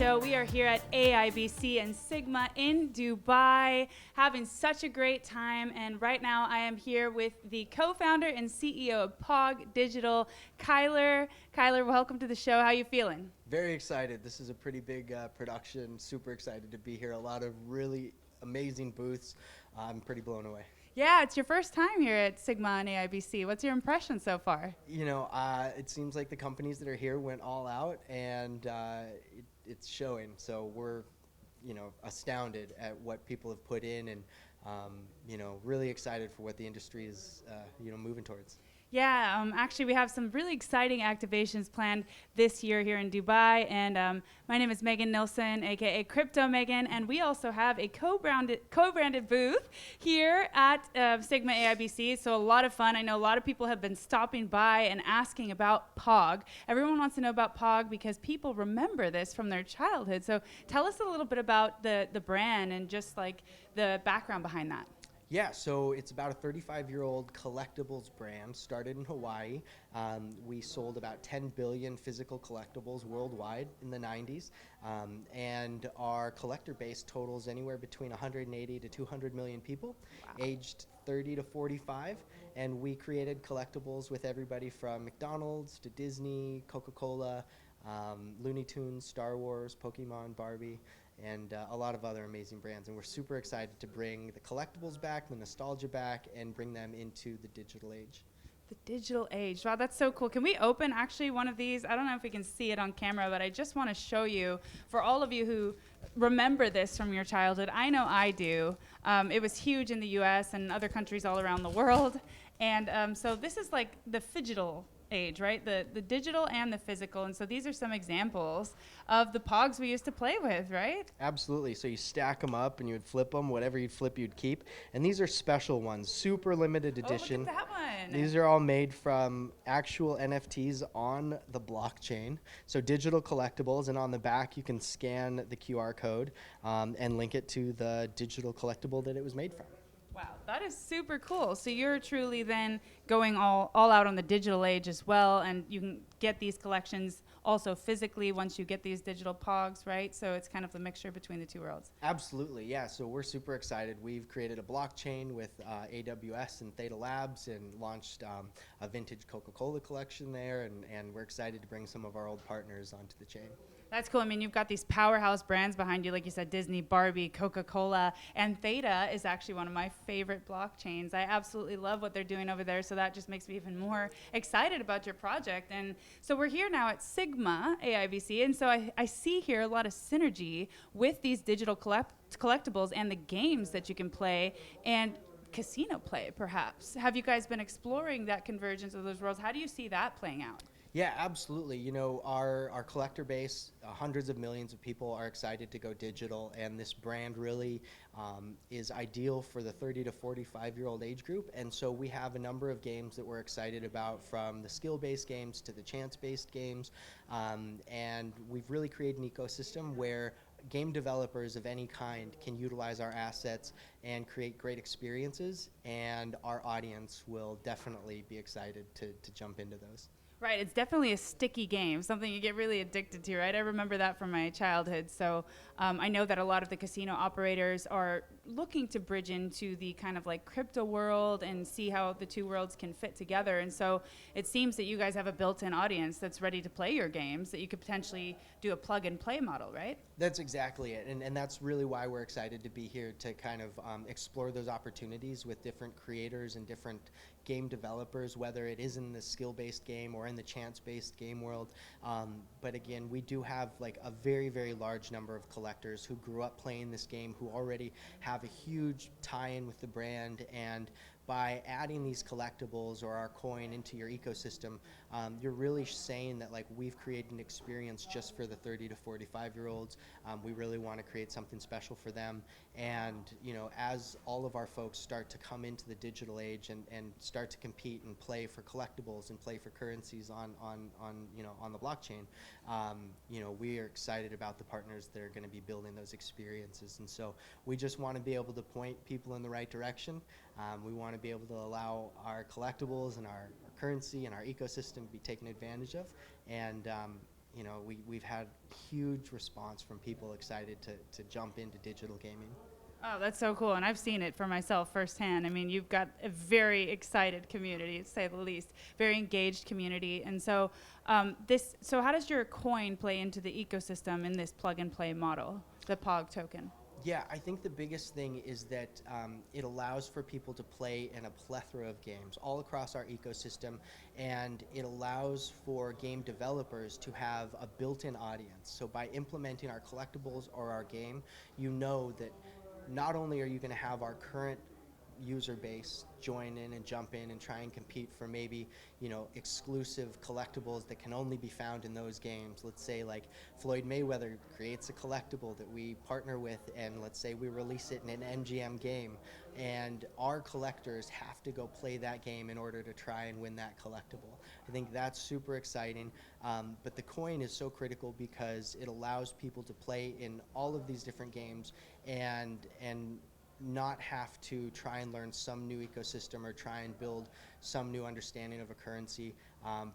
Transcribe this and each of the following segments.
show. We are here at AIBC and Sigma in Dubai, having such a great time. And right now I am here with the co-founder and CEO of POG Digital, Kyler. Kyler, welcome to the show. How are you feeling? Very excited. This is a pretty big production. Super excited to be here. A lot of really amazing booths. I'm pretty blown away. Yeah, it's your first time here at Sigma and AIBC. What's your impression so far? You know, it seems like the companies that are here went all out, and it's showing. So we're, astounded at what people have put in, and really excited for what the industry is, moving towards. Yeah, actually we have some really exciting activations planned this year here in Dubai, and my name is Megan Nilsson, aka Crypto Megan, and we also have a co-branded booth here at Sigma AIBC, so a lot of fun. I know a lot of people have been stopping by and asking about POG. Everyone wants to know about POG because people remember this from their childhood, so tell us a little bit about the brand and just like the background behind that. Yeah, so it's about a 35-year-old collectibles brand, started in Hawaii. We sold about 10 billion physical collectibles worldwide in the 90s, and our collector base totals anywhere between 180 to 200 million people, aged 30 to 45, and we created collectibles with everybody from McDonald's to Disney, Coca-Cola, Looney Tunes, Star Wars, Pokemon, Barbie, and a lot of other amazing brands. And we're super excited to bring the collectibles back, the nostalgia back, and bring them into the digital age. The digital age. Wow, that's so cool. Can we open actually one of these? I don't know if we can see it on camera, but I just want to show you, for all of you who remember this from your childhood. I know I do. It was huge in the US and other countries all around the world. And so this is like the phygital age, right? The digital and the physical. And so these are some examples of the POGs we used to play with, right? Absolutely. So you stack them up and you would flip them. Whatever you'd flip, you'd keep. And these are special ones, super limited edition. Oh, look at that one. These are all made from actual NFTs on the blockchain. So digital collectibles, and on the back you can scan the QR code and link it to the digital collectible that it was made from. Wow, that is super cool. So you're truly then going all out on the digital age as well, and you can get these collections also physically once you get these digital POGs, right? So it's kind of the mixture between the two worlds. Absolutely, yeah. So we're super excited. We've created a blockchain with AWS and Theta Labs, and launched a vintage Coca-Cola collection there, and we're excited to bring some of our old partners onto the chain. That's cool. I mean, you've got these powerhouse brands behind you, like you said, Disney, Barbie, Coca-Cola, and Theta is actually one of my favorite blockchains. I absolutely love what they're doing over there, so that just makes me even more excited about your project. And so we're here now at Sigma AIBC, and so I see here a lot of synergy with these digital collectibles and the games that you can play, and casino play, perhaps. Have you guys been exploring that convergence of those worlds? How do you see that playing out? Yeah, absolutely. You know, our collector base, hundreds of millions of people are excited to go digital, and this brand really is ideal for the 30 to 45-year-old age group. And so we have a number of games that we're excited about, from the skill-based games to the chance-based games, and we've really created an ecosystem where game developers of any kind can utilize our assets and create great experiences, and our audience will definitely be excited to jump into those. Right, it's definitely a sticky game, something you get really addicted to, right? I remember that from my childhood. So I know that a lot of the casino operators are looking to bridge into the kind of like crypto world and see how the two worlds can fit together. And so it seems that you guys have a built-in audience that's ready to play your games, that you could potentially do a plug-and-play model, right? That's exactly it, and that's really why we're excited to be here, to kind of explore those opportunities with different creators and different game developers, whether it is in the skill-based game or in the chance-based game world. But again, we do have like a very, very large number of collectors who grew up playing this game, who already have a huge tie-in with the brand, and by adding these collectibles or our coin into your ecosystem, you're really saying that like we've created an experience just for the 30 to 45-year-olds. We really want to create something special for them. And you know, as all of our folks start to come into the digital age and start to compete and play for collectibles and play for currencies on the blockchain, we are excited about the partners that are going to be building those experiences. And so we just want to be able to point people in the right direction. We want to be able to allow our collectibles and our currency and our ecosystem to be taken advantage of, and we've had huge response from people excited to jump into digital gaming. Oh, that's so cool. And I've seen it for myself firsthand. I mean, you've got a very excited community, to say the least, very engaged community. And so so how does your coin play into the ecosystem in this plug and play model, the POG token? Yeah, I think the biggest thing is that it allows for people to play in a plethora of games all across our ecosystem, and it allows for game developers to have a built-in audience. So by implementing our collectibles or our game, you know that not only are you going to have our current user base join in and jump in and try and compete for maybe exclusive collectibles that can only be found in those games. Let's say like Floyd Mayweather creates a collectible that we partner with, and let's say we release it in an MGM game, and our collectors have to go play that game in order to try and win that collectible. I think that's super exciting, but the coin is so critical because it allows people to play in all of these different games and not have to try and learn some new ecosystem or try and build some new understanding of a currency,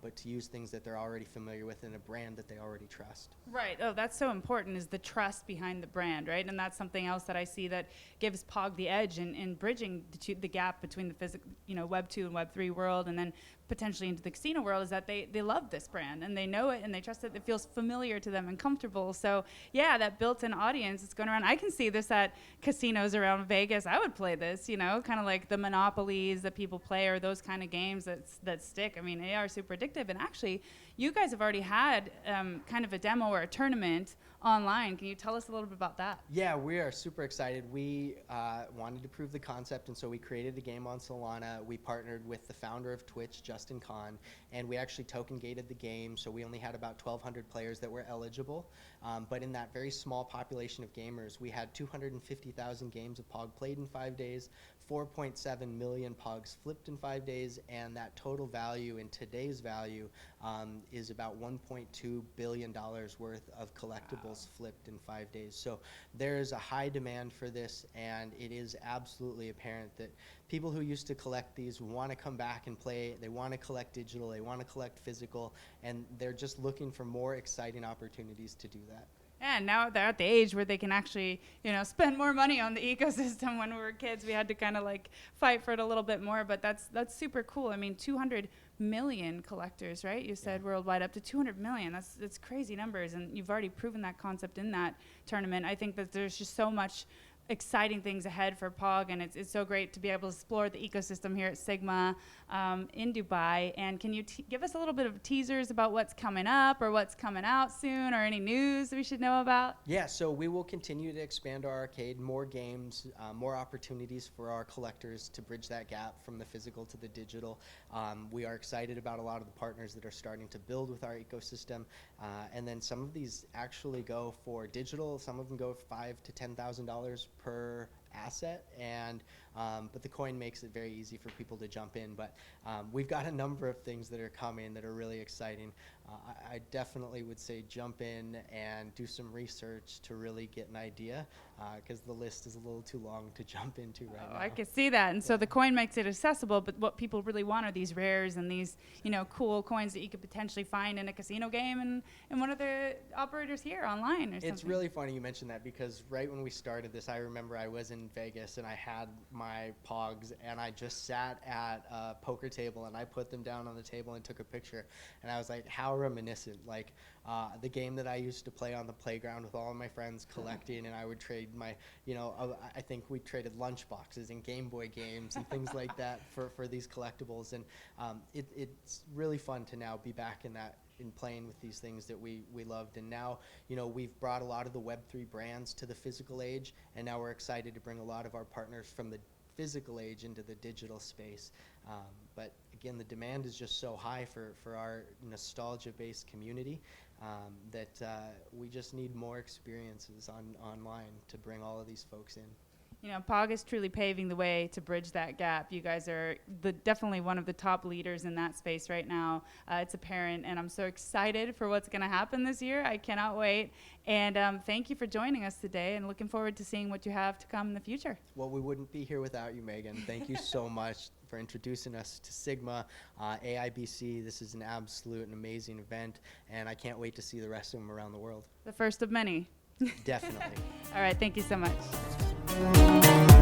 but to use things that they're already familiar with in a brand that they already trust. Right. Oh, that's so important, is the trust behind the brand, right? And that's something else that I see that gives POG the edge in bridging the gap between the physical, Web 2 and Web 3 world, and then potentially into the casino world, is that they love this brand and they know it and they trust it. It feels familiar to them and comfortable. So yeah, that built-in audience is going around. I can see this at casinos around Vegas. I would play this, kind of like the Monopolies that people play, or those kind of games that stick. I mean, they are super addictive. And actually, you guys have already had kind of a demo or a tournament online. Can you tell us a little bit about that? Yeah, we are super excited. We wanted to prove the concept, and so we created a game on Solana. We partnered with the founder of Twitch, Justin Kahn, and we actually token gated the game, so we only had about 1,200 players that were eligible. But in that very small population of gamers, we had 250,000 games of POG played in 5 days, 4.7 million POGs flipped in 5 days, and that total value in today's value is about $1.2 billion worth of collectibles flipped in 5 days. So there is a high demand for this, and it is absolutely apparent that people who used to collect these want to come back and play. They want to collect digital, they want to collect physical, and they're just looking for more exciting opportunities to do that. And now they're at the age where they can actually, spend more money on the ecosystem. When we were kids, we had to kind of like fight for it a little bit more, but that's super cool. I mean, 200 million collectors, right? You said worldwide, up to 200 million. That's crazy numbers, and you've already proven that concept in that tournament. I think that there's just so much exciting things ahead for POG, and it's so great to be able to explore the ecosystem here at Sigma in Dubai. And can you give us a little bit of teasers about what's coming up or what's coming out soon, or any news we should know about? Yeah, so we will continue to expand our arcade, more games, more opportunities for our collectors to bridge that gap from the physical to the digital. We are excited about a lot of the partners that are starting to build with our ecosystem, and then some of these actually go for digital. Some of them go for $5,000 to $10,000 per asset, and but the coin makes it very easy for people to jump in. But we've got a number of things that are coming that are really exciting. I definitely would say jump in and do some research to really get an idea, because the list is a little too long to jump into right now. I can see that. And so the coin makes it accessible, but what people really want are these rares and these, cool coins that you could potentially find in a casino game and one of the operators here online or something. It's really funny you mentioned that, because right when we started this, I remember I was in Vegas and I had my POGs, and I just sat at a poker table and I put them down on the table and took a picture, and I was like, how reminiscent, like the game that I used to play on the playground with all of my friends collecting, and I would trade my, I think we traded lunch boxes and Game Boy games and things like that for these collectibles, and it's really fun to now be back in playing with these things that we loved. And now, we've brought a lot of the Web3 brands to the physical age, and now we're excited to bring a lot of our partners from the physical age into the digital space. But again, the demand is just so high for our nostalgia-based community that we just need more experiences online to bring all of these folks in. POG is truly paving the way to bridge that gap. You guys are definitely one of the top leaders in that space right now. It's apparent, and I'm so excited for what's going to happen this year. I cannot wait. And thank you for joining us today, and looking forward to seeing what you have to come in the future. Well, we wouldn't be here without you, Megan. Thank you so much for for introducing us to Sigma, AIBC. This is an absolute and amazing event, and I can't wait to see the rest of them around the world. The first of many. Definitely. All right, thank you so much.